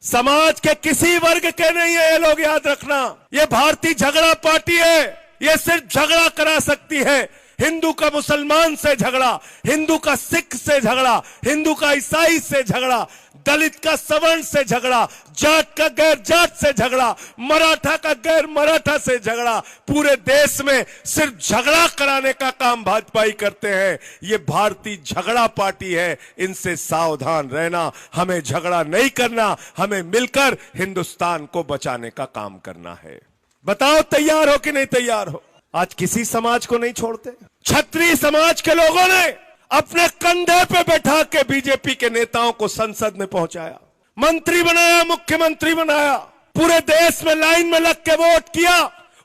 समाज के किसी वर्ग के नहीं है ये लोग, याद रखना। ये भारतीय झगड़ा पार्टी है, ये सिर्फ झगड़ा करा सकती है। हिंदू का मुसलमान से झगड़ा, हिंदू का सिख से झगड़ा, हिंदू का ईसाई से झगड़ा, दलित का सवर्ण से झगड़ा, जाट का गैर जाट से झगड़ा, मराठा का गैर मराठा से झगड़ा। पूरे देश में सिर्फ झगड़ा कराने का काम भाजपा ही करते हैं। ये भारतीय झगड़ा पार्टी है, इनसे सावधान रहना। हमें झगड़ा नहीं करना, हमें मिलकर हिंदुस्तान को बचाने का काम करना है। बताओ तैयार हो कि नहीं तैयार हो? आज किसी समाज को नहीं छोड़ते। क्षत्रिय समाज के लोगों ने अपने कंधे पे बैठा के बीजेपी के नेताओं को संसद में पहुंचाया, मंत्री बनाया, मुख्यमंत्री बनाया, पूरे देश में लाइन में लग के वोट किया।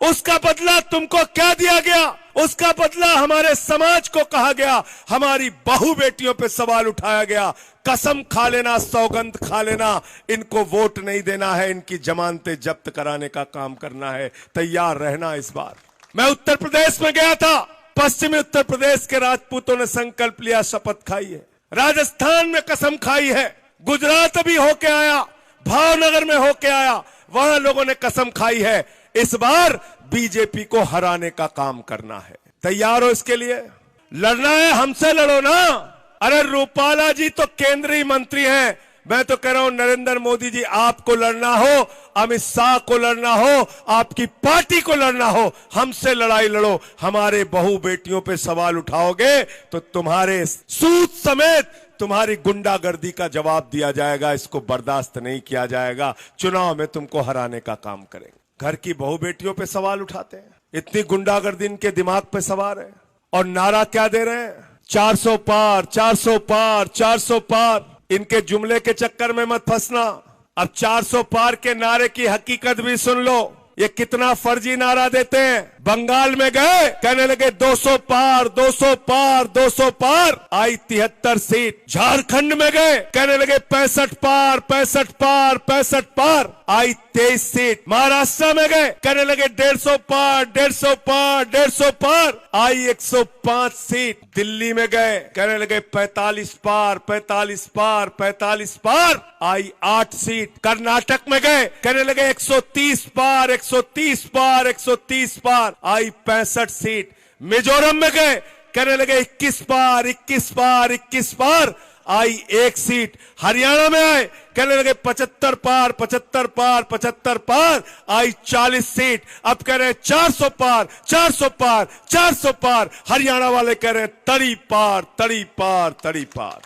उसका बदला तुमको क्या दिया गया? उसका बदला हमारे समाज को कहा गया, हमारी बहू बेटियों पे सवाल उठाया गया। कसम खा लेना, सौगंध खा लेना, इनको वोट नहीं देना है, इनकी जमानतें जब्त कराने का काम करना है। तैयार रहना इस बार। मैं उत्तर प्रदेश में गया था, पश्चिमी उत्तर प्रदेश के राजपूतों ने संकल्प लिया, शपथ खाई है। राजस्थान में कसम खाई है, गुजरात भी होके आया, भावनगर में होके आया, वहां लोगों ने कसम खाई है। इस बार बीजेपी को हराने का काम करना है। तैयार हो इसके लिए? लड़ना है, हमसे लड़ो ना। अरे रूपाला जी तो केंद्रीय मंत्री हैं, मैं तो कह रहा हूं नरेंद्र मोदी जी, आपको लड़ना हो, अमित शाह को लड़ना हो, आपकी पार्टी को लड़ना हो, हमसे लड़ाई लड़ो। हमारे बहू बेटियों पे सवाल उठाओगे तो तुम्हारे सूद समेत तुम्हारी गुंडागर्दी का जवाब दिया जाएगा। इसको बर्दाश्त नहीं किया जाएगा। चुनाव में तुमको हराने का काम करेंगे। घर की बहू बेटियों पे सवाल उठाते हैं, इतनी गुंडागर्दी इनके दिमाग पे सवार है। और नारा क्या दे रहे हैं? 400 पार, 400 पार, 400 पार। इनके जुमले के चक्कर में मत फंसना। अब 400 पार के नारे की हकीकत भी सुन लो। ये कितना फर्जी नारा देते हैं। बंगाल में गए, कहने लगे 200 पार, 200 पार, 200 पार, आई 73 सीट। झारखंड में गए, कहने लगे 65 पार, 65 पार, 65 पार, आई 23 सीट। महाराष्ट्र में गए, कहने लगे 150 पार, 150 पार, 150 पार, आई 105 सीट। दिल्ली में गए, कहने लगे 45 पार, 45 पार, 45 पार, आई 8 सीट। कर्नाटक में गए, कहने लगे 130 पार, 130 पार, 130 पार, आई 65 सीट। मिजोरम में गए, कहने लगे 21 पार, 21 पार, 21 पार, आई 1 सीट। हरियाणा में आए, कहने लगे 75 पार, 75 पार, 75 पार, आई 40 सीट। अब कह रहे हैं 400 पार, 400 पार, 400 पार। हरियाणा वाले कह रहे हैं 30 पार, 30 पार, 30 पार।